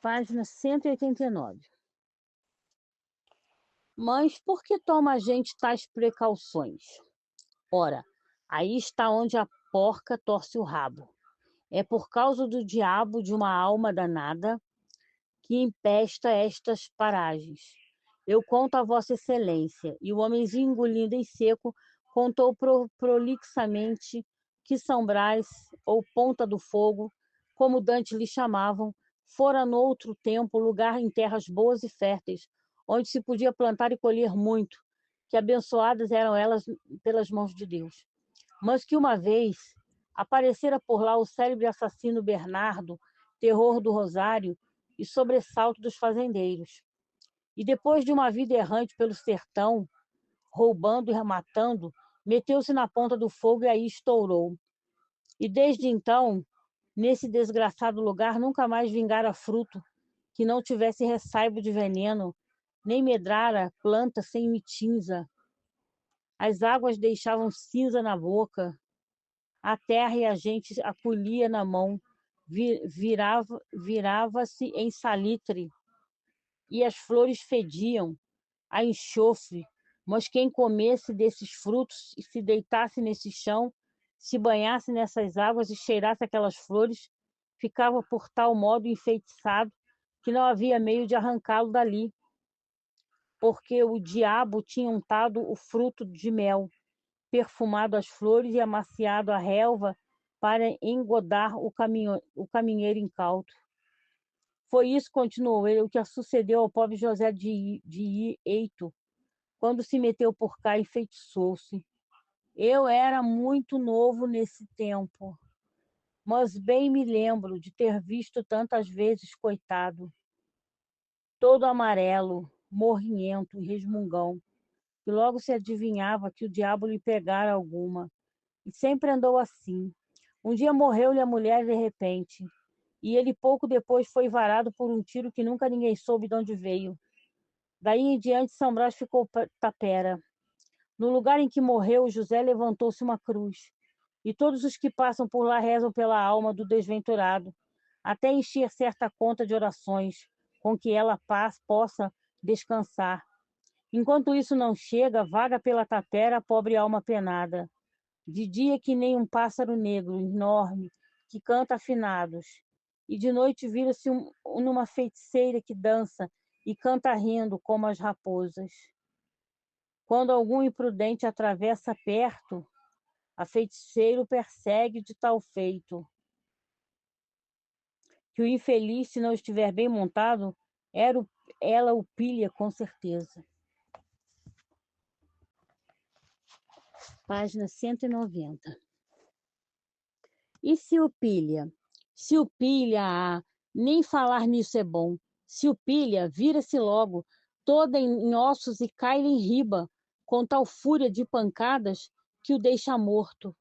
Página 189. Mas por que toma a gente tais precauções? Ora, aí está onde a porca torce o rabo. É por causa do diabo de uma alma danada que empesta estas paragens. Eu conto a Vossa Excelência. E o homenzinho, engolindo em seco, contou prolixamente que São Brás, ou Ponta do Fogo, como Dante lhe chamavam, fora no outro tempo lugar em terras boas e férteis, onde se podia plantar e colher muito, que abençoadas eram elas pelas mãos de Deus. Mas que uma vez aparecera por lá o célebre assassino Bernardo, terror do Rosário e sobressalto dos fazendeiros. E depois de uma vida errante pelo sertão, roubando e matando, meteu-se na ponta do fogo e aí estourou. E desde então, nesse desgraçado lugar, nunca mais vingara fruto que não tivesse ressaibo de veneno, nem medrara planta sem mitinza. As águas deixavam cinza na boca, a terra e a gente a colhia na mão, virava-se em salitre, e as flores fediam a enxofre, mas quem comesse desses frutos e se deitasse nesse chão, se banhasse nessas águas e cheirasse aquelas flores, ficava por tal modo enfeitiçado que não havia meio de arrancá-lo dali, porque o diabo tinha untado o fruto de mel, perfumado as flores e amaciado a relva para engodar o caminheiro incauto. Foi isso, continuou ele, o que sucedeu ao pobre José de Eito, quando se meteu por cá e enfeitiçou-se. Eu era muito novo nesse tempo, mas bem me lembro de ter visto tantas vezes, coitado, todo amarelo, morrinhento e resmungão, que logo se adivinhava que o diabo lhe pegara alguma. E sempre andou assim. Um dia morreu-lhe a mulher de repente, e ele pouco depois foi varado por um tiro que nunca ninguém soube de onde veio. Daí em diante São Brás ficou tapera. No lugar em que morreu José levantou-se uma cruz, e todos os que passam por lá rezam pela alma do desventurado, até encher certa conta de orações, com que ela possa descansar. Enquanto isso não chega, vaga pela tapera a pobre alma penada, de dia que nem um pássaro negro enorme que canta afinados, e de noite vira-se numa feiticeira que dança e canta rindo como as raposas. Quando algum imprudente atravessa perto, a feiticeiro persegue de tal feito que o infeliz, se não estiver bem montado, ela o pilha com certeza. Página 190. E se o pilha? Se o pilha, nem falar nisso é bom. Se o pilha, vira-se logo, toda em ossos e cai-lhe em riba, com tal fúria de pancadas que o deixa morto.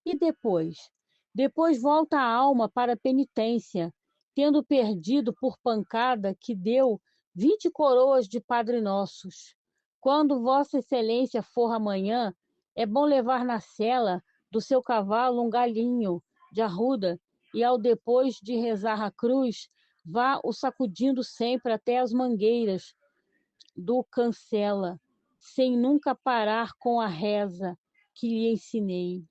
E depois? Depois volta a alma para a penitência, tendo perdido por pancada que deu 20 coroas de Padre Nossos. Quando Vossa Excelência for amanhã, é bom levar na sela do seu cavalo um galinho de arruda, e ao depois de rezar a cruz, vá o sacudindo sempre até as mangueiras do cancela, sem nunca parar com a reza que lhe ensinei.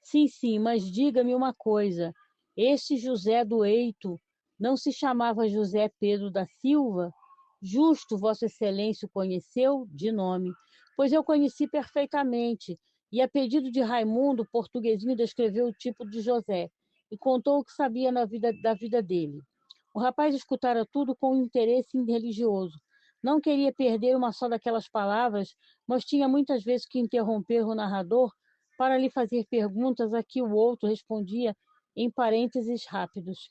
Sim, mas diga-me uma coisa, este José do Eito não se chamava José Pedro da Silva? Justo Vossa Excelência o conheceu de nome, pois eu conheci perfeitamente, e a pedido de Raimundo, o portuguesinho descreveu o tipo de José, e contou o que sabia da vida dele. O rapaz escutara tudo com interesse religioso. Não queria perder uma só daquelas palavras, mas tinha muitas vezes que interromper o narrador para lhe fazer perguntas a que o outro respondia em parênteses rápidos.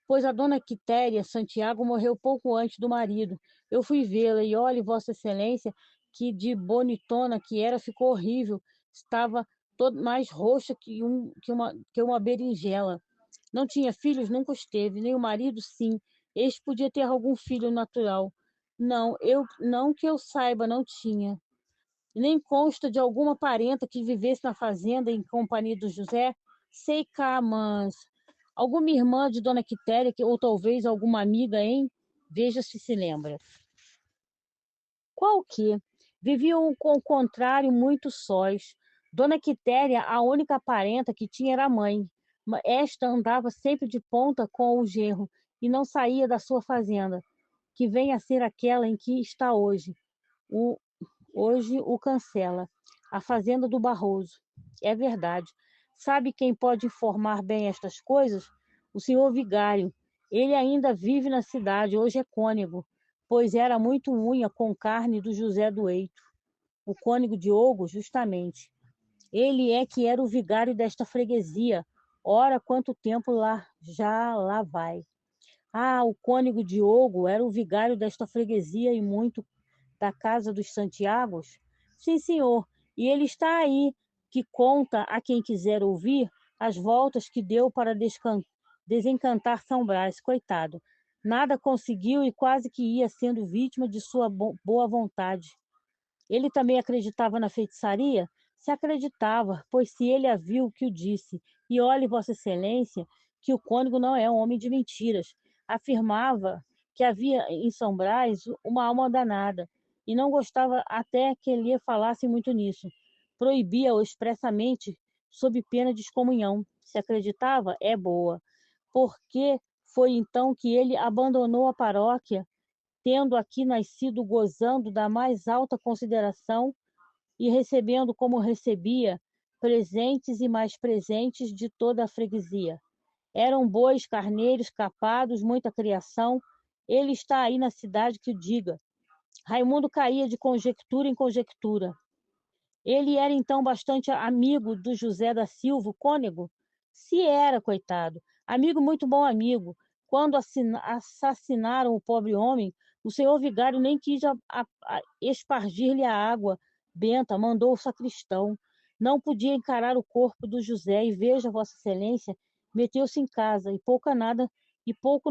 Pois a dona Quitéria Santiago morreu pouco antes do marido. Eu fui vê-la e, olhe, Vossa Excelência, que de bonitona que era, ficou horrível. Estava mais roxa que uma berinjela. Não tinha filhos, nunca os teve, nem o marido, sim. Este podia ter algum filho natural. Não que eu saiba, não tinha. Nem consta de alguma parenta que vivesse na fazenda em companhia do José. Sei cá, mas Alguma irmã de Dona Quitéria, ou talvez alguma amiga, hein? Veja se lembra. Qual que? Viviam com o contrário muito sós. Dona Quitéria, a única parenta que tinha era a mãe. Esta andava sempre de ponta com o genro e não saía da sua fazenda, que vem a ser aquela em que está hoje. Hoje o Cancela, a fazenda do Barroso. É verdade. Sabe quem pode informar bem estas coisas? O senhor vigário. Ele ainda vive na cidade, hoje é cônego, pois era muito unha com carne do José do Eito. O cônego Diogo, justamente. Ele é que era o vigário desta freguesia. Ora, quanto tempo lá vai. Ah, o cônego Diogo era o vigário desta freguesia e muito da casa dos Santiagos? Sim, senhor. E ele está aí, que conta a quem quiser ouvir as voltas que deu para desencantar São Brás, coitado. Nada conseguiu e quase que ia sendo vítima de sua boa vontade. Ele também acreditava na feitiçaria? Se acreditava, pois se ele a viu, que o disse. E olhe, Vossa Excelência, que o cônego não é um homem de mentiras. Afirmava que havia em São Brás uma alma danada, e não gostava até que lhe falasse muito nisso. Proibia-o expressamente, sob pena de excomunhão. Se acreditava, é boa. Porque foi então que ele abandonou a paróquia, tendo aqui nascido gozando da mais alta consideração e recebendo como recebia presentes e mais presentes de toda a freguesia. Eram bois, carneiros, capados, muita criação. Ele está aí na cidade que o diga. Raimundo caía de conjectura em conjectura. Ele era então bastante amigo do José da Silva, o cônego? Se era, coitado. Amigo, muito bom amigo. Quando assassinaram o pobre homem, o senhor vigário nem quis espargir-lhe a água benta, mandou o sacristão. Não podia encarar o corpo do José e veja, Vossa Excelência, meteu-se em casa e pouco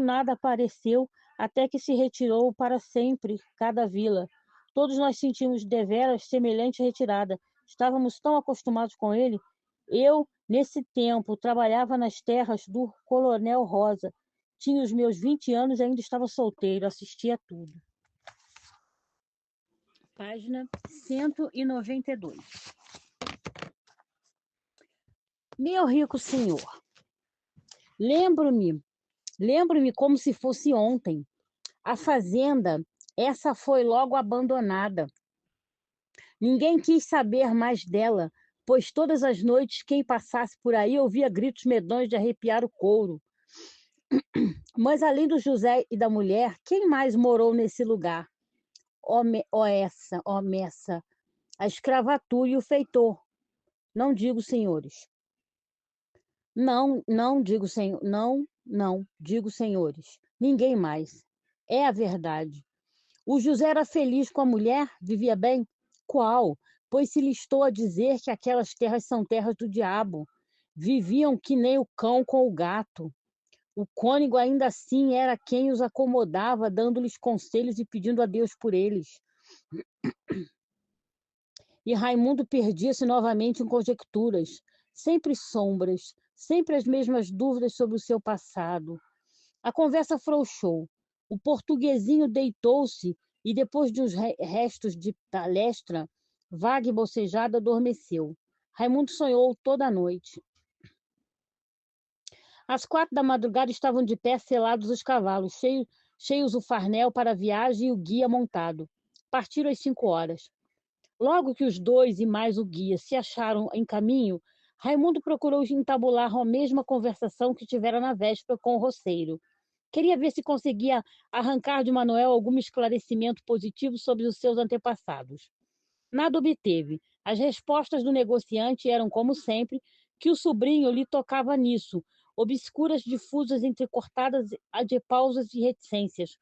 nada apareceu até que se retirou para sempre cada vila. Todos nós sentimos deveras semelhante retirada. Estávamos tão acostumados com ele. Eu, nesse tempo, trabalhava nas terras do Coronel Rosa. Tinha os meus 20 anos e ainda estava solteiro, assistia a tudo. Página 192. Meu rico senhor, lembro-me como se fosse ontem. A fazenda, essa foi logo abandonada. Ninguém quis saber mais dela, pois todas as noites quem passasse por aí ouvia gritos medonhos de arrepiar o couro. Mas além do José e da mulher, quem mais morou nesse lugar? Ó Messa, a escravatura e o feitor. Não digo senhores. Não digo senhor, não digo senhores. Ninguém mais. É a verdade. O José era feliz com a mulher? Vivia bem? Qual? Pois se lhe estou a dizer que aquelas terras são terras do diabo. Viviam que nem o cão com o gato. O cônego ainda assim era quem os acomodava, dando-lhes conselhos e pedindo a Deus por eles. E Raimundo perdia-se novamente em conjecturas, sempre sombras, sempre as mesmas dúvidas sobre o seu passado. A conversa afrouxou. O portuguesinho deitou-se e, depois de uns restos de palestra, vaga e bocejada, adormeceu. Raimundo sonhou toda a noite. Às 4 da madrugada estavam de pé selados os cavalos, cheios o farnel para a viagem e o guia montado. Partiram às 5 horas. Logo que os dois e mais o guia se acharam em caminho, Raimundo procurou entabular a mesma conversação que tivera na véspera com o roceiro. Queria ver se conseguia arrancar de Manuel algum esclarecimento positivo sobre os seus antepassados. Nada obteve. As respostas do negociante eram, como sempre, que o sobrinho lhe tocava nisso, obscuras, difusas, entrecortadas de pausas e reticências.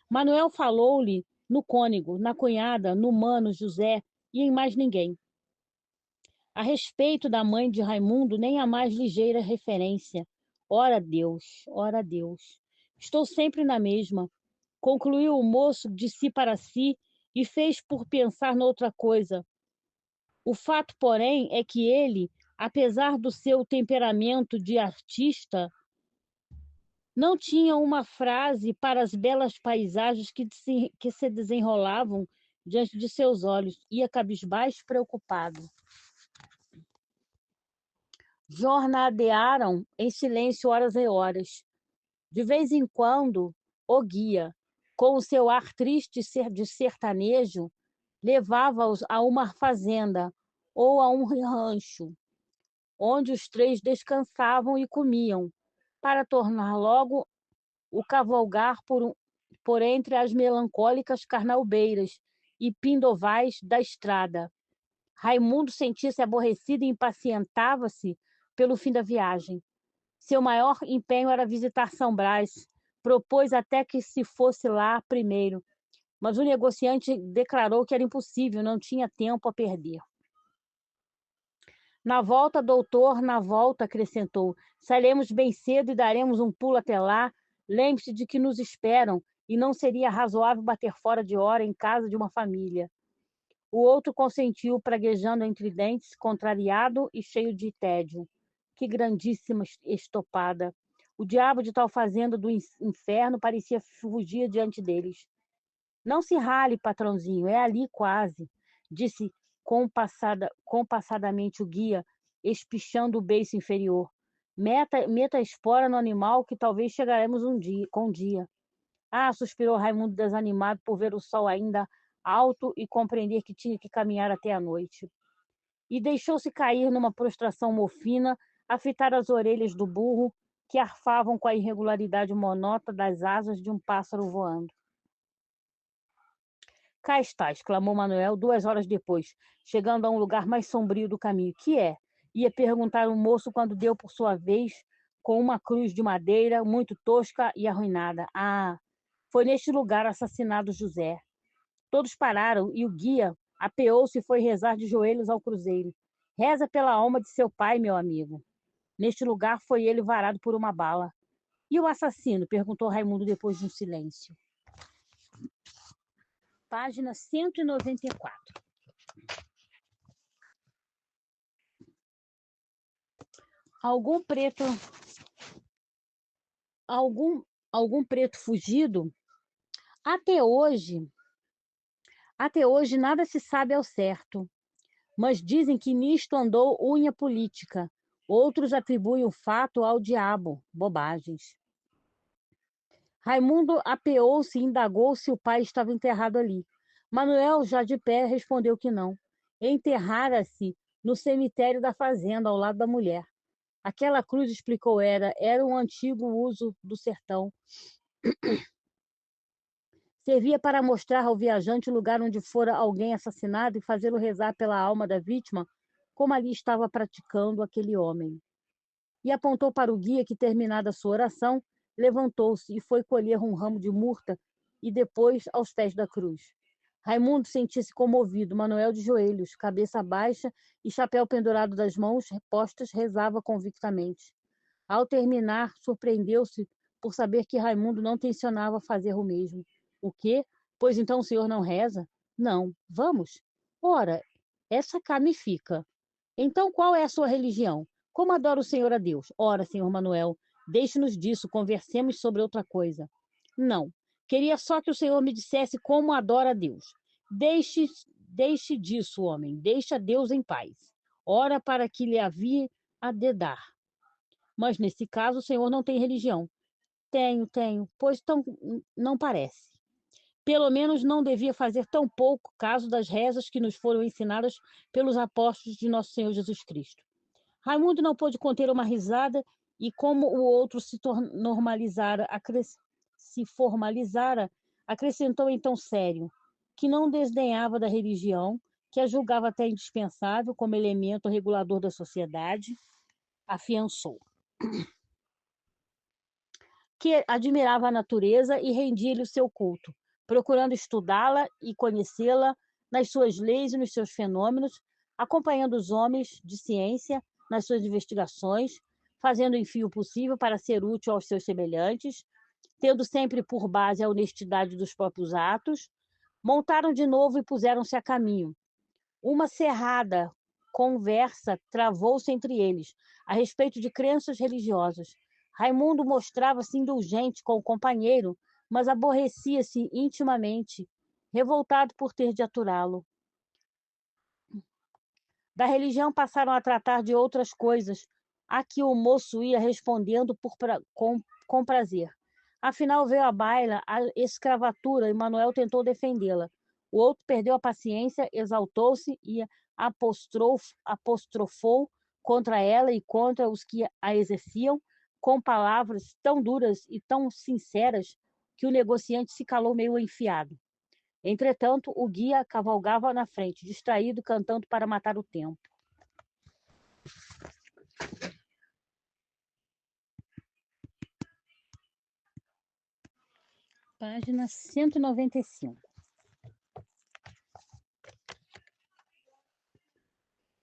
Manuel falou-lhe no cônego, na cunhada, no mano José e em mais ninguém. A respeito da mãe de Raimundo, nem a mais ligeira referência. Ora Deus, ora Deus. Estou sempre na mesma. Concluiu o moço de si para si e fez por pensar noutra coisa. O fato, porém, é que ele, apesar do seu temperamento de artista, Não tinha uma frase para as belas paisagens que se desenrolavam diante de seus olhos. Ia cabisbaixo, preocupado. Jornadearam em silêncio horas e horas. De vez em quando, o guia, com o seu ar triste de sertanejo, levava-os a uma fazenda ou a um rancho, onde os três descansavam e comiam, para tornar logo o cavalgar por entre as melancólicas carnaubeiras e pindovais da estrada. Raimundo sentia-se aborrecido e impacientava-se pelo fim da viagem. Seu maior empenho era visitar São Brás. Propôs até que se fosse lá primeiro, mas o negociante declarou que era impossível, não tinha tempo a perder. Na volta, doutor, na volta, acrescentou, sairemos bem cedo e daremos um pulo até lá. Lembre-se de que nos esperam e não seria razoável bater fora de hora em casa de uma família. O outro consentiu, praguejando entre dentes, contrariado e cheio de tédio. Que grandíssima estopada! O diabo de tal fazenda do inferno parecia fugir diante deles. Não se rale, patrãozinho, é ali quase, disse compassadamente o guia, espichando o beiço inferior. Meta a espora no animal que talvez chegaremos com um dia. Ah, suspirou Raimundo desanimado por ver o sol ainda alto e compreender que tinha que caminhar até a noite. E deixou-se cair numa prostração mofina, a fitar as orelhas do burro, que arfavam com a irregularidade monótona das asas de um pássaro voando. Cá está, exclamou Manuel 2 horas depois, chegando a um lugar mais sombrio do caminho. Que é? Ia perguntar o moço quando deu por sua vez com uma cruz de madeira muito tosca e arruinada. Ah, foi neste lugar assassinado José. Todos pararam e o guia apeou-se e foi rezar de joelhos ao cruzeiro. Reza pela alma de seu pai, meu amigo. Neste lugar foi ele varado por uma bala. E o assassino? Perguntou Raimundo depois de um silêncio. Página 194. Algum preto, algum, algum preto fugido? Até hoje, até hoje nada se sabe ao certo, mas dizem que nisto andou unha política. Outros atribuem o fato ao diabo. Bobagens. Raimundo apeou-se e indagou se o pai estava enterrado ali. Manuel, já de pé, respondeu que não. Enterrara-se no cemitério da fazenda, ao lado da mulher. Aquela cruz, explicou, era um antigo uso do sertão. Servia para mostrar ao viajante o lugar onde fora alguém assassinado e fazê-lo rezar pela alma da vítima, como ali estava praticando aquele homem. E apontou para o guia que, terminada a sua oração, levantou-se e foi colher um ramo de murta e depois aos pés da cruz. Raimundo sentia-se comovido. Manuel de joelhos, cabeça baixa e chapéu pendurado das mãos postas, rezava convictamente. Ao terminar, surpreendeu-se por saber que Raimundo não tencionava fazer o mesmo. O quê? Pois então o senhor não reza? Não. Vamos? Ora, essa cá me fica. Então qual é a sua religião? Como adora o senhor a Deus? Ora, senhor Manuel, deixe-nos disso, conversemos sobre outra coisa. Não. Queria só que o senhor me dissesse como adora a Deus. Deixe disso, homem. Deixe a Deus em paz. Ora para que lhe havia a dedar. Mas nesse caso o senhor não tem religião. Tenho. Pois tão, não parece. Pelo menos não devia fazer tão pouco caso das rezas que nos foram ensinadas pelos apóstolos de nosso Senhor Jesus Cristo. Raimundo não pôde conter uma risada e, como o outro se formalizara, acrescentou então sério, que não desdenhava da religião, que a julgava até indispensável como elemento regulador da sociedade, afiançou. Que admirava a natureza e rendia-lhe o seu culto, procurando estudá-la e conhecê-la nas suas leis e nos seus fenômenos, acompanhando os homens de ciência nas suas investigações, fazendo enfim o possível para ser útil aos seus semelhantes, tendo sempre por base a honestidade dos próprios atos. Montaram de novo e puseram-se a caminho. Uma cerrada conversa travou-se entre eles, a respeito de crenças religiosas. Raimundo mostrava-se indulgente com o companheiro, mas aborrecia-se intimamente, revoltado por ter de aturá-lo. Da religião passaram a tratar de outras coisas, a que o moço ia respondendo com prazer. Afinal, veio à baila a escravatura e Manuel tentou defendê-la. O outro perdeu a paciência, exaltou-se e apostrofou contra ela e contra os que a exerciam, com palavras tão duras e tão sinceras que o negociante se calou meio enfiado. Entretanto, o guia cavalgava na frente, distraído, cantando para matar o tempo. Página 195.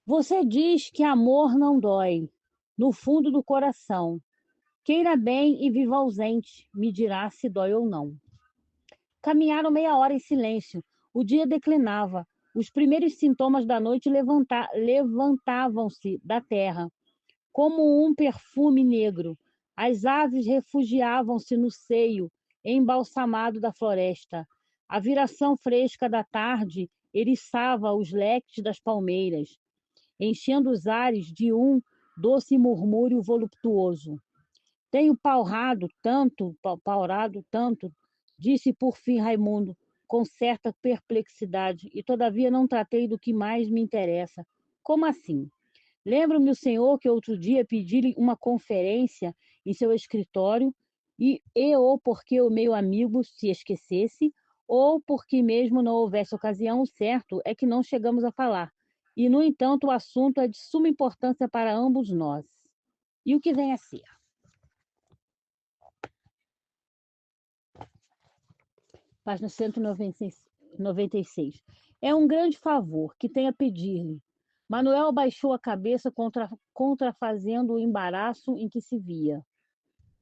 Você diz que amor não dói, no fundo do coração. Queira bem e viva ausente, me dirá se dói ou não. Caminharam meia hora em silêncio. O dia declinava. Os primeiros sintomas da noite levantavam-se da terra, como um perfume negro. As aves refugiavam-se no seio embalsamado da floresta. A viração fresca da tarde eriçava os leques das palmeiras, enchendo os ares de um doce murmúrio voluptuoso. Tenho paurado tanto, disse por fim Raimundo, com certa perplexidade, e todavia não tratei do que mais me interessa. Como assim? Lembro-me o senhor que outro dia pedi-lhe uma conferência em seu escritório ou porque o meu amigo se esquecesse, ou porque mesmo não houvesse ocasião, o certo é que não chegamos a falar. E, no entanto, o assunto é de suma importância para ambos nós. E o que vem a ser? Página 196. É um grande favor que tenho a pedir-lhe. Manuel baixou a cabeça contrafazendo o embaraço em que se via.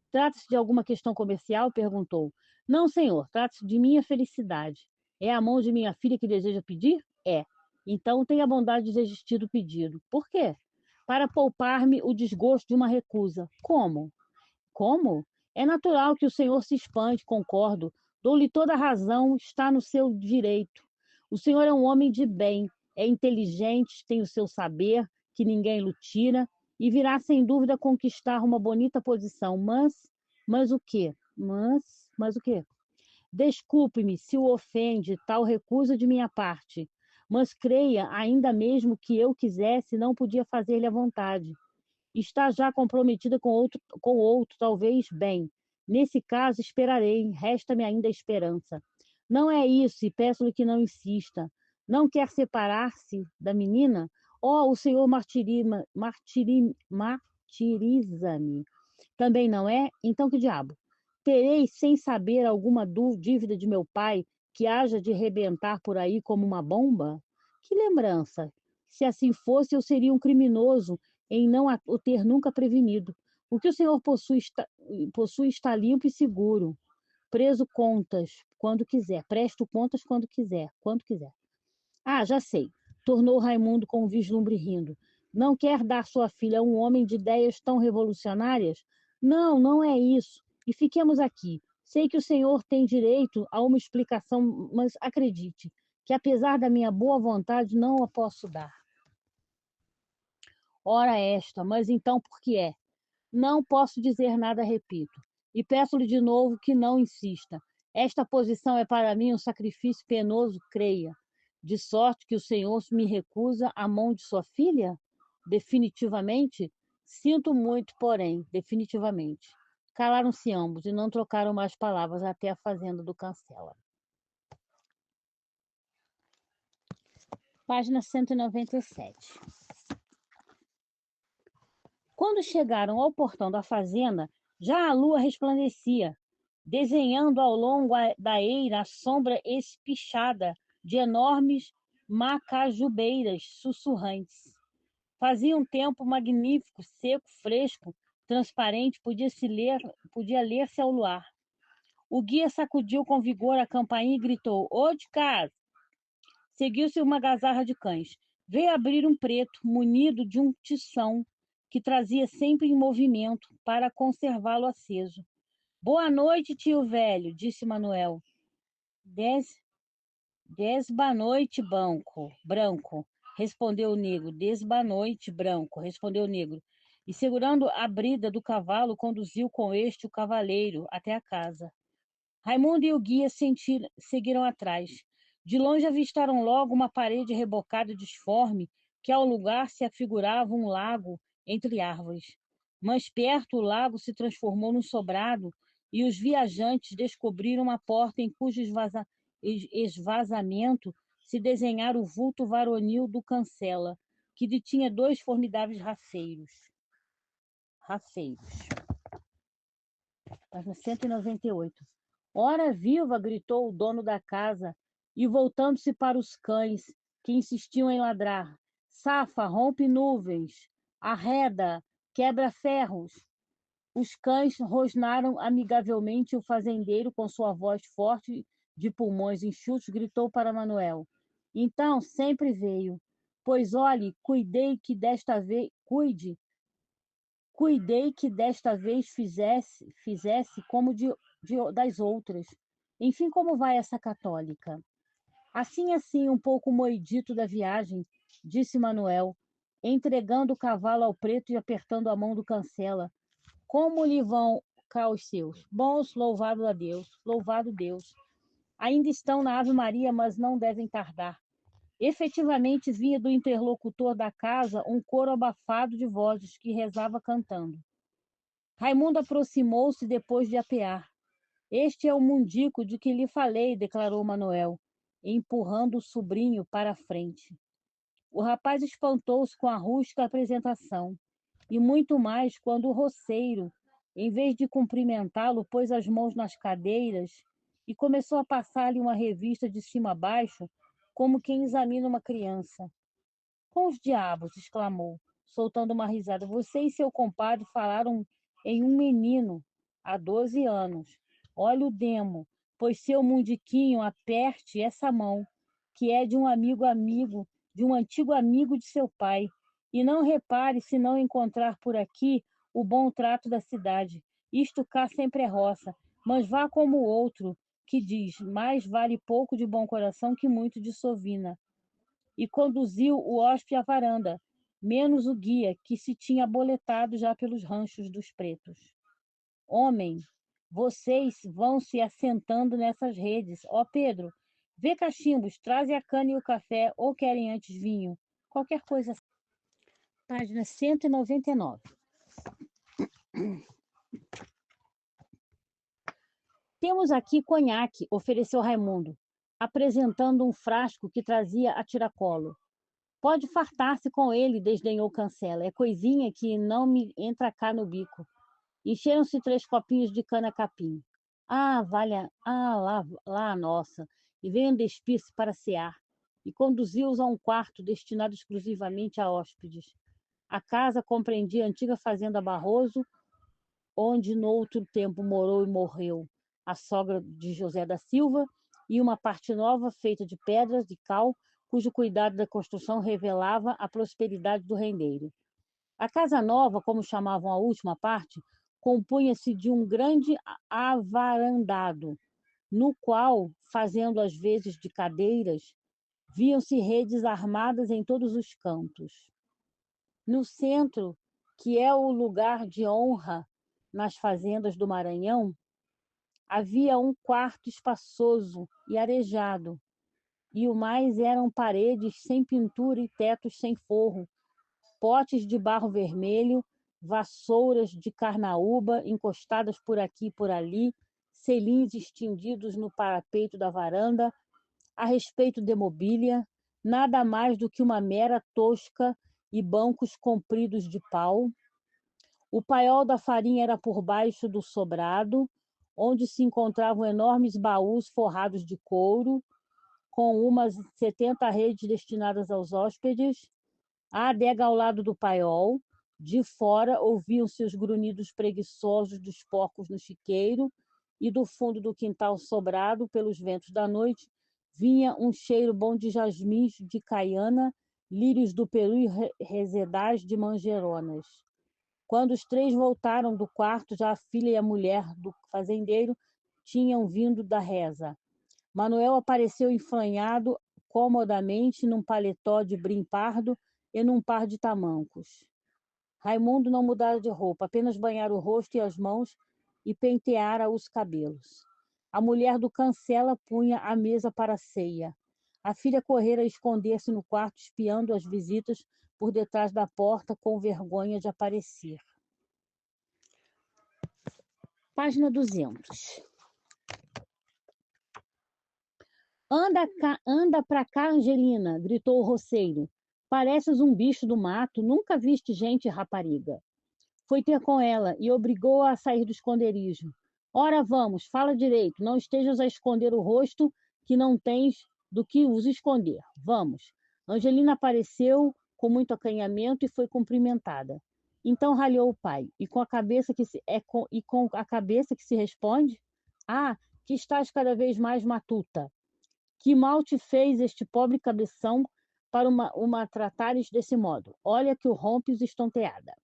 Trata-se de alguma questão comercial? Perguntou. Não, senhor, trata-se de minha felicidade. É a mão de minha filha que deseja pedir? É. Então tenha a bondade de desistir do pedido. Por quê? Para poupar-me o desgosto de uma recusa. Como? Como? É natural que o senhor se espante, concordo. Dou-lhe toda a razão, está no seu direito. O senhor é um homem de bem, é inteligente, tem o seu saber, que ninguém lhe tira, e virá sem dúvida conquistar uma bonita posição. Mas o quê? Mas o quê? Desculpe-me se o ofende tal recusa de minha parte, mas creia, ainda mesmo que eu quisesse, não podia fazer-lhe a vontade. Está já comprometida com outro, talvez bem. Nesse caso, esperarei, resta-me ainda a esperança. Não é isso, e peço-lhe que não insista. Não quer separar-se da menina? Oh, o senhor martiriza-me. Também não é? Então que diabo? Terei, sem saber, alguma dívida de meu pai que haja de rebentar por aí como uma bomba? Que lembrança! Se assim fosse, eu seria um criminoso em não o ter nunca prevenido. O que o senhor possui está limpo e seguro. Preso contas quando quiser. Presto contas quando quiser. Ah, já sei. Tornou Raimundo com um vislumbre rindo. Não quer dar sua filha a um homem de ideias tão revolucionárias? Não, não é isso. E fiquemos aqui. Sei que o senhor tem direito a uma explicação, mas acredite que, apesar da minha boa vontade, não a posso dar. Ora esta, mas então por que é? Não posso dizer nada, repito. E peço-lhe de novo que não insista. Esta posição é para mim um sacrifício penoso, creia. De sorte que o senhor me recusa a mão de sua filha? Definitivamente? Sinto muito, porém, definitivamente. Calaram-se ambos e não trocaram mais palavras até a fazenda do Cancela. Página 197. Quando chegaram ao portão da fazenda, já a lua resplandecia, desenhando ao longo da eira a sombra espichada de enormes macajubeiras sussurrantes. Fazia um tempo magnífico, seco, fresco, transparente, podia ler-se ao luar. O guia sacudiu com vigor a campainha e gritou: "Ô de casa!" Seguiu-se uma gazarra de cães. Veio abrir um preto, munido de um tição, que trazia sempre em movimento para conservá-lo aceso. Boa noite, tio velho, disse Manuel. Desbanoite, branco, respondeu o negro. Desbanoite, branco, respondeu o negro. E, segurando a brida do cavalo, conduziu com este o cavaleiro até a casa. Raimundo e o guia seguiram atrás. De longe avistaram logo uma parede rebocada disforme, que ao lugar se afigurava um lago entre árvores. Mais perto, o lago se transformou num sobrado, e os viajantes descobriram uma porta em cujo esvazamento se desenhara o vulto varonil do Cancela, que detinha 2 formidáveis rafeiros. Página 198. Ora viva! Gritou o dono da casa, e voltando-se para os cães, que insistiam em ladrar. Safa, rompe nuvens, arreda, quebra ferros. Os cães rosnaram amigavelmente, e o fazendeiro, com sua voz forte de pulmões enxutos, gritou para Manuel. Então, sempre veio. Pois olhe, cuidei que desta vez fizesse como das outras. Enfim, como vai essa católica? Assim, um pouco moidito da viagem, disse Manuel, entregando o cavalo ao preto e apertando a mão do Cancela. Como lhe vão cá os seus? Bons, louvado a Deus, louvado Deus. Ainda estão na Ave Maria, mas não devem tardar. Efetivamente vinha do interlocutor da casa um coro abafado de vozes que rezava cantando. Raimundo aproximou-se depois de apear. Este é o mundico de que lhe falei, declarou Manuel, empurrando o sobrinho para a frente. O rapaz espantou-se com a rústica apresentação, e muito mais quando o roceiro, em vez de cumprimentá-lo, pôs as mãos nas cadeiras e começou a passar-lhe uma revista de cima a baixo, como quem examina uma criança. Com os diabos! Exclamou, soltando uma risada. Você e seu compadre falaram em um menino há 12 anos. Olha o demo, pois seu mundiquinho aperte essa mão, que é de um de um antigo amigo de seu pai. E não repare se não encontrar por aqui o bom trato da cidade. Isto cá sempre é roça, mas vá como o outro, que diz, mais vale pouco de bom coração que muito de sovina. E conduziu o hóspede à varanda, menos o guia, que se tinha aboletado já pelos ranchos dos pretos. Homem, vocês vão se assentando nessas redes. Ó Pedro, vê cachimbos, traze a cana e o café, ou querem antes vinho? Qualquer coisa. Página 199. Temos aqui conhaque, ofereceu Raimundo, apresentando um frasco que trazia a tiracolo. Pode fartar-se com ele, desdenhou Cancela. É coisinha que não me entra cá no bico. Encheram-se 3 copinhos de cana-capim. Lá, nossa! E veio despir-se para cear. E conduziu-os a um quarto destinado exclusivamente a hóspedes. A casa compreendia a antiga fazenda Barroso, onde noutro tempo morou e morreu a sogra de José da Silva, e uma parte nova feita de pedras de cal, cujo cuidado da construção revelava a prosperidade do rendeiro. A casa nova, como chamavam a última parte, compunha-se de um grande avarandado, no qual, fazendo às vezes de cadeiras, viam-se redes armadas em todos os cantos. No centro, que é o lugar de honra nas fazendas do Maranhão, havia um quarto espaçoso e arejado, e o mais eram paredes sem pintura e tetos sem forro, potes de barro vermelho, vassouras de carnaúba encostadas por aqui e por ali, selinhos estendidos no parapeito da varanda. A respeito de mobília, nada mais do que uma mera tosca e bancos compridos de pau. O paiol da farinha era por baixo do sobrado, onde se encontravam enormes baús forrados de couro, com umas 70 redes destinadas aos hóspedes. A adega ao lado do paiol. De fora ouviam-se os grunhidos preguiçosos dos porcos no chiqueiro, e do fundo do quintal sobrado pelos ventos da noite vinha um cheiro bom de jasmins de caiana, lírios do Peru e resedais de manjeronas. Quando os três voltaram do quarto, já a filha e a mulher do fazendeiro tinham vindo da reza. Manuel apareceu enfranhado comodamente num paletó de brim pardo e num par de tamancos. Raimundo não mudara de roupa, apenas banhara o rosto e as mãos e penteara os cabelos. A mulher do Cancela punha a mesa para a ceia. A filha correra esconder-se no quarto, espiando as visitas por detrás da porta, com vergonha de aparecer. Página 200. Anda pra cá, Angelina, gritou o roceiro. Pareces um bicho do mato, nunca viste gente, rapariga. Foi ter com ela e obrigou-a a sair do esconderijo. Ora, vamos, fala direito, não estejas a esconder o rosto, que não tens do que os esconder. Vamos. Angelina apareceu com muito acanhamento e foi cumprimentada. Então ralhou o pai, e com a cabeça que se responde: Ah, que estás cada vez mais matuta. Que mal te fez este pobre cabeção para uma tratares desse modo? Olha que o rompes estonteada.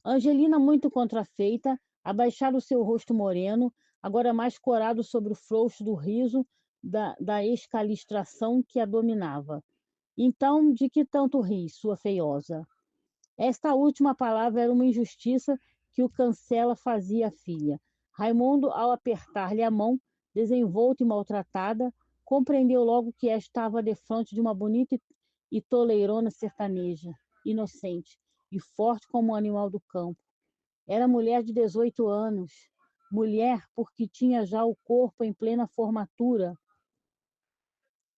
Angelina, muito contrafeita, abaixara o seu rosto moreno, agora mais corado sobre o frouxo do riso da escalistração que a dominava. Então, de que tanto ris, sua feiosa? Esta última palavra era uma injustiça que o Cancela fazia à filha. Raimundo, ao apertar-lhe a mão, desenvolta e maltratada, compreendeu logo que estava defronte de uma bonita e toleirona sertaneja, inocente e forte como um animal do campo. Era mulher de 18 anos, mulher porque tinha já o corpo em plena formatura,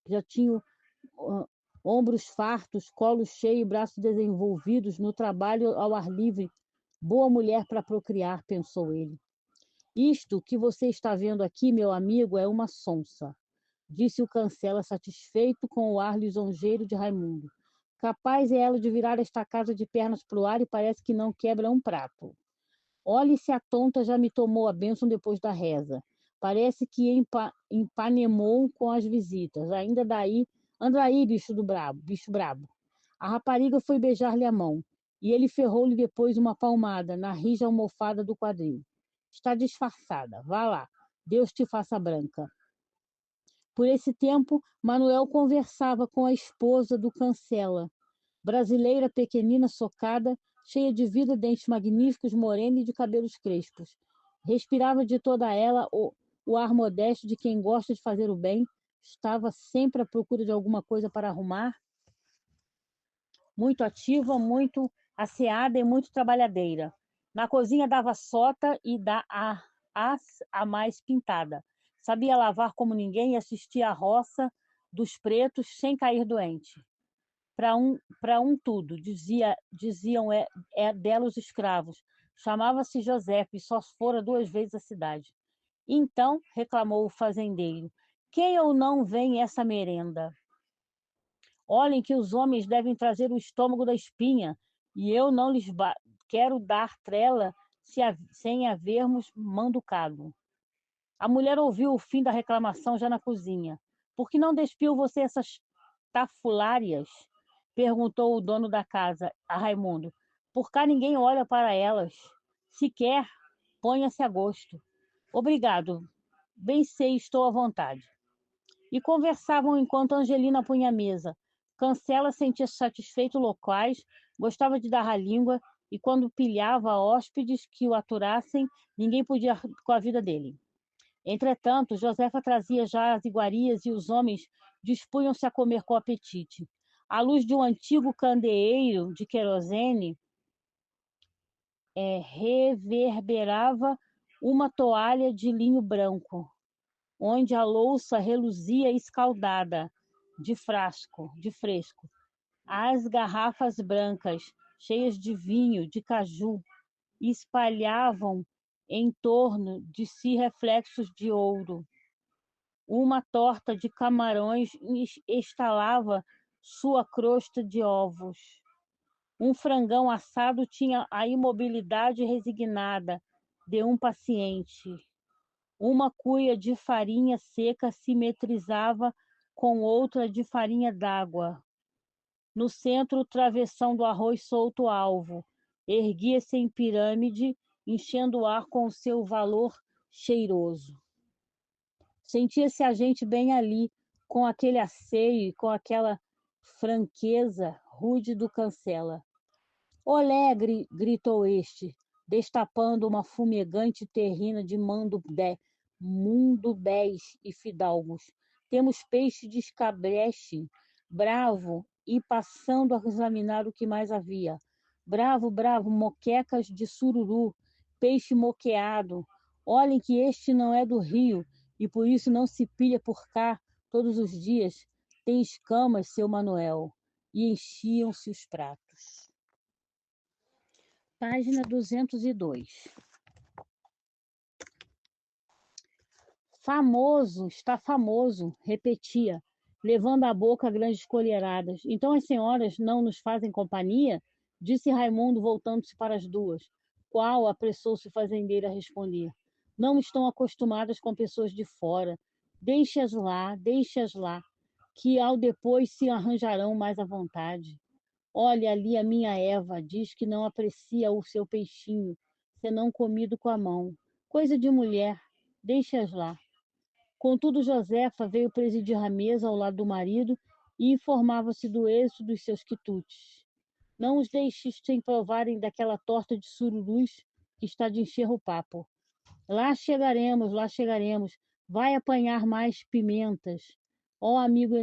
já tinha ombros fartos, colo cheio e braços desenvolvidos no trabalho ao ar livre. Boa mulher para procriar, pensou ele. Isto que você está vendo aqui, meu amigo, é uma sonsa, disse o Cancela, satisfeito com o ar lisonjeiro de Raimundo. Capaz é ela de virar esta casa de pernas pro ar e parece que não quebra um prato. Olhe se a tonta já me tomou a bênção depois da reza. Parece que empanemou com as visitas. Ainda daí, anda aí, bicho brabo. A rapariga foi beijar-lhe a mão, e ele ferrou-lhe depois uma palmada na rija almofada do quadril. Está disfarçada, vá lá, Deus te faça branca. Por esse tempo, Manuel conversava com a esposa do Cancela, brasileira pequenina, socada, cheia de vida, dentes magníficos, morena e de cabelos crespos. Respirava de toda ela o ar modesto de quem gosta de fazer o bem, estava sempre à procura de alguma coisa para arrumar, muito ativa, muito asseada e muito trabalhadeira. Na cozinha dava sota e a mais pintada. Sabia lavar como ninguém e assistia à roça dos pretos sem cair doente. Para um tudo, diziam dela os escravos. Chamava-se José e só fora 2 vezes à cidade. Então, reclamou o fazendeiro, quem ou não vem essa merenda? Olhem que os homens devem trazer o estômago da espinha, e eu não lhes quero dar trela sem havermos manducado. A mulher ouviu o fim da reclamação já na cozinha. Por que não despiu você essas tafulárias? Perguntou o dono da casa a Raimundo. Por cá ninguém olha para elas. Se quer, ponha-se a gosto. Obrigado. Bem sei, estou à vontade. E conversavam enquanto Angelina punha a mesa. Cancela sentia-se satisfeito locais, gostava de dar a língua, e quando pilhava hóspedes que o aturassem, ninguém podia com a vida dele. Entretanto, Josefa trazia já as iguarias e os homens dispunham-se a comer com apetite. À luz de um antigo candeeiro de querosene, reverberava uma toalha de linho branco, onde a louça reluzia escaldada de fresco. As garrafas brancas, cheias de vinho, de caju, espalhavam em torno de si reflexos de ouro. Uma torta de camarões estalava sua crosta de ovos. Um frangão assado tinha a imobilidade resignada de um paciente. Uma cuia de farinha seca simetrizava com outra de farinha d'água. No centro, o travessão do arroz solto alvo, erguia-se em pirâmide, enchendo o ar com o seu valor cheiroso. Sentia-se a gente bem ali, com aquele asseio e com aquela franqueza rude do Cancela. Olé! Gritou este, destapando uma fumegante terrina de mundubés e fidalgos. Temos peixe de escabeche, bravo, e passando a examinar o que mais havia. Bravo, bravo, moquecas de sururu, peixe moqueado. Olhem que este não é do rio, e por isso não se pilha por cá todos os dias. Tem escamas, seu Manuel. E enchiam-se os pratos. Página 202. Famoso, está famoso, repetia, levando à boca grandes colheradas. Então as senhoras não nos fazem companhia? Disse Raimundo, voltando-se para as duas. Qual? Apressou-se o fazendeiro a responder. Não estão acostumadas com pessoas de fora. Deixe-as lá, que ao depois se arranjarão mais à vontade. Olha ali a minha Eva, diz que não aprecia o seu peixinho, senão comido com a mão. Coisa de mulher, deixa-as lá. Contudo, Josefa veio presidir a mesa ao lado do marido e informava-se do êxito dos seus quitutes. Não os deixes sem provarem daquela torta de sururus que está de encher o papo. Lá chegaremos, lá chegaremos. Vai apanhar mais pimentas. Ó amigo,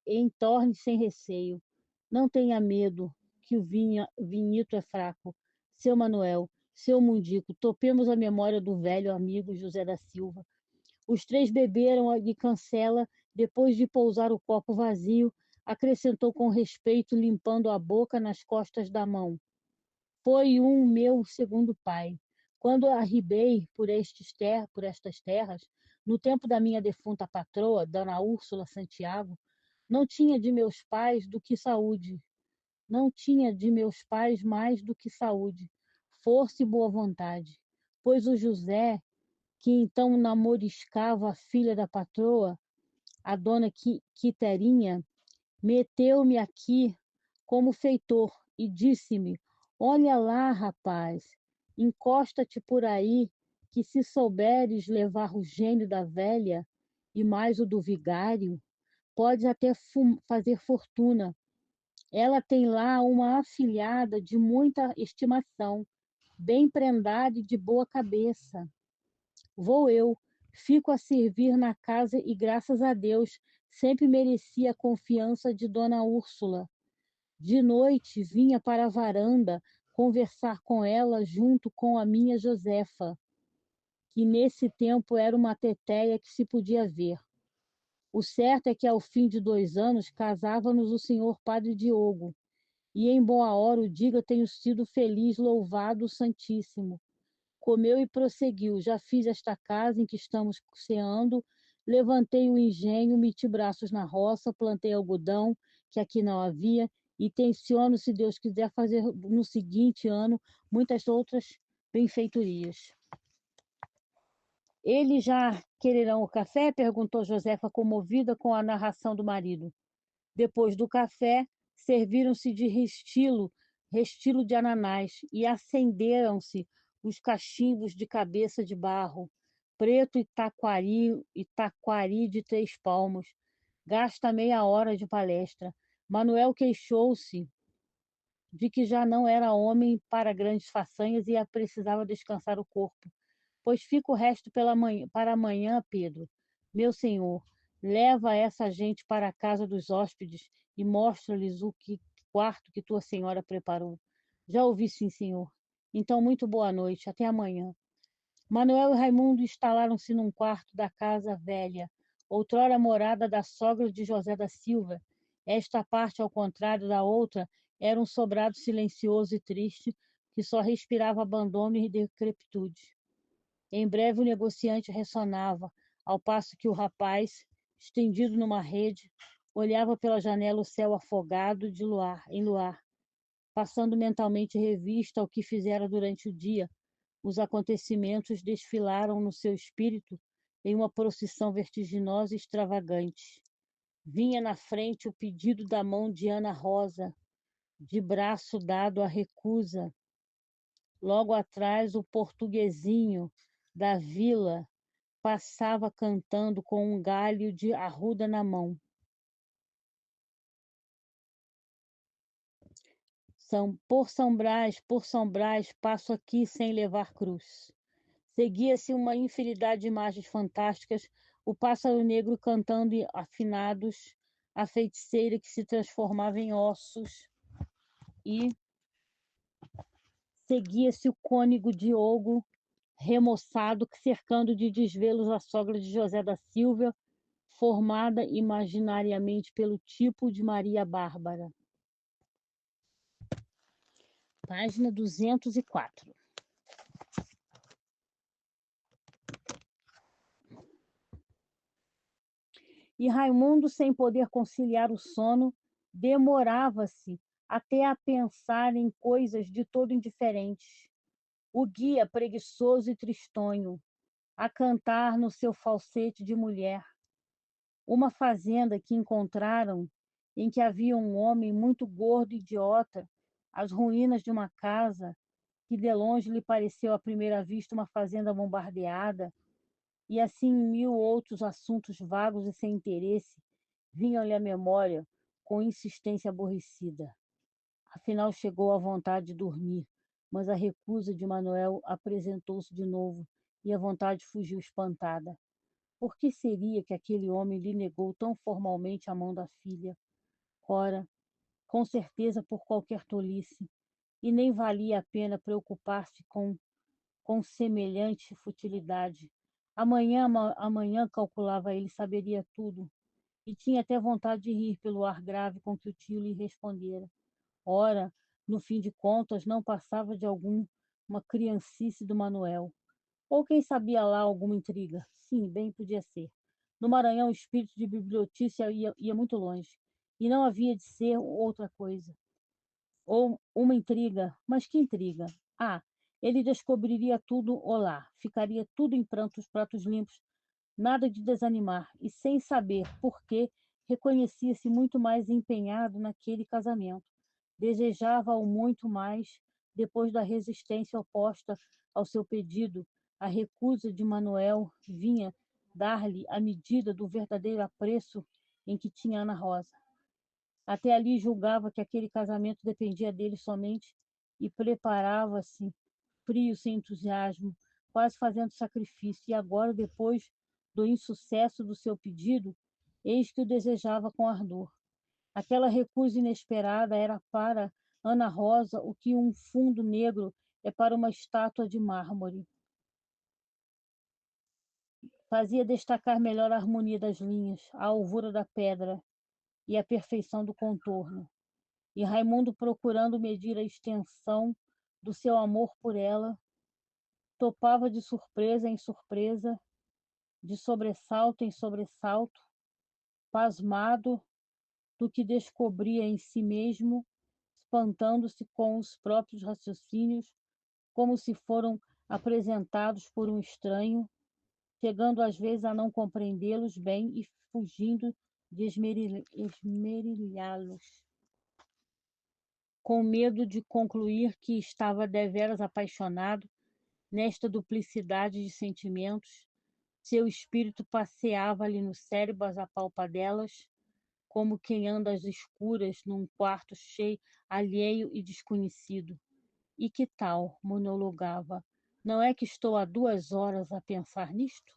entorne sem receio. Não tenha medo, que o vinhito é fraco. Seu Manuel, seu Mundico, topemos a memória do velho amigo José da Silva. Os três beberam de Cancela, depois de pousar o copo vazio, acrescentou com respeito, limpando a boca nas costas da mão. Foi meu segundo pai. Quando arribei por estas terras, no tempo da minha defunta patroa, Dona Úrsula Santiago, não tinha de meus pais do que saúde. Não tinha de meus pais mais do que saúde, força e boa vontade. Pois o José, que então namoriscava a filha da patroa, a dona Quiterinha, meteu-me aqui como feitor e disse-me: olha lá, rapaz, encosta-te por aí, que se souberes levar o gênio da velha e mais o do vigário, podes até fazer fortuna. Ela tem lá uma afilhada de muita estimação, bem prendada e de boa cabeça. Vou eu, fico a servir na casa e, graças a Deus, sempre mereci a confiança de Dona Úrsula. De noite vinha para a varanda conversar com ela junto com a minha Josefa, que nesse tempo era uma tetéia que se podia ver. O certo é que ao fim de 2 anos casava-nos o senhor Padre Diogo, e em boa hora o diga tenho sido feliz, louvado o Santíssimo. Comeu e prosseguiu: já fiz esta casa em que estamos ceando, levantei o engenho, meti braços na roça, plantei algodão, que aqui não havia, e tenciono, se Deus quiser, fazer no seguinte ano muitas outras benfeitorias. Eles já quererão o café? Perguntou Josefa, comovida com a narração do marido. Depois do café, serviram-se de restilo de ananás, e acenderam-se os cachimbos de cabeça de barro, preto e taquari de 3 palmos. Gasta meia hora de palestra. Manuel queixou-se de que já não era homem para grandes façanhas e precisava descansar o corpo. Pois fica o resto para amanhã, Pedro. Meu senhor, leva essa gente para a casa dos hóspedes e mostra-lhes o quarto que tua senhora preparou. Já ouvi, sim, senhor. Então, muito boa noite. Até amanhã. Manuel e Raimundo instalaram-se num quarto da casa velha, outrora morada da sogra de José da Silva. Esta parte, ao contrário da outra, era um sobrado silencioso e triste, que só respirava abandono e decrepitude. Em breve o negociante ressonava, ao passo que o rapaz, estendido numa rede, olhava pela janela o céu afogado em luar, passando mentalmente revista ao que fizera durante o dia. Os acontecimentos desfilaram no seu espírito em uma procissão vertiginosa e extravagante. Vinha na frente o pedido da mão de Ana Rosa, de braço dado à recusa, Logo atrás, o portuguesinho da vila passava cantando com um galho de arruda na mão. Por São Brás, passo aqui sem levar cruz. Seguia-se uma infinidade de imagens fantásticas, o pássaro negro cantando afinados, a feiticeira que se transformava em ossos, e seguia-se o cônego Diogo, remoçado, cercando de desvelos a sogra de José da Silva, formada imaginariamente pelo tipo de Maria Bárbara. Página 204. E Raimundo, sem poder conciliar o sono, demorava-se até a pensar em coisas de todo indiferentes. O guia, preguiçoso e tristonho, a cantar no seu falsete de mulher. Uma fazenda que encontraram, em que havia um homem muito gordo e idiota, as ruínas de uma casa que de longe lhe pareceu à primeira vista uma fazenda bombardeada, e assim 1000 outros assuntos vagos e sem interesse vinham-lhe à memória com insistência aborrecida. Afinal, chegou à vontade de dormir, mas a recusa de Manuel apresentou-se de novo e a vontade fugiu espantada. Por que seria que aquele homem lhe negou tão formalmente a mão da filha? Ora, com certeza por qualquer tolice, e nem valia a pena preocupar-se com semelhante futilidade. Amanhã, calculava ele, saberia tudo, e tinha até vontade de rir pelo ar grave com que o tio lhe respondera. Ora, no fim de contas, não passava de alguma criancice do Manuel. Ou quem sabia lá alguma intriga? Sim, bem podia ser. No Maranhão, o espírito de bibliotícia ia muito longe, e não havia de ser outra coisa. Ou uma intriga, mas que intriga? Ah, ele descobriria tudo olá, ficaria tudo em pratos limpos, nada de desanimar, e sem saber por quê, reconhecia-se muito mais empenhado naquele casamento. Desejava-o muito mais depois da resistência oposta ao seu pedido. A recusa de Manuel vinha dar-lhe a medida do verdadeiro apreço em que tinha Ana Rosa. Até ali julgava que aquele casamento dependia dele somente e preparava-se, frio, sem entusiasmo, quase fazendo sacrifício. E agora, depois do insucesso do seu pedido, eis que o desejava com ardor. Aquela recusa inesperada era para Ana Rosa o que um fundo negro é para uma estátua de mármore. Fazia destacar melhor a harmonia das linhas, a alvura da pedra e a perfeição do contorno. E Raimundo, procurando medir a extensão do seu amor por ela, topava de surpresa em surpresa, de sobressalto em sobressalto, pasmado do que descobria em si mesmo, espantando-se com os próprios raciocínios, como se foram apresentados por um estranho, chegando às vezes a não compreendê-los bem e fugindo de esmerilhá-los, com medo de concluir que estava deveras apaixonado nesta duplicidade de sentimentos. Seu espírito passeava-lhe no cérebro às apalpadelas, como quem anda às escuras num quarto cheio, alheio e desconhecido. E que tal? Monologava. Não é que estou há 2 horas a pensar nisto?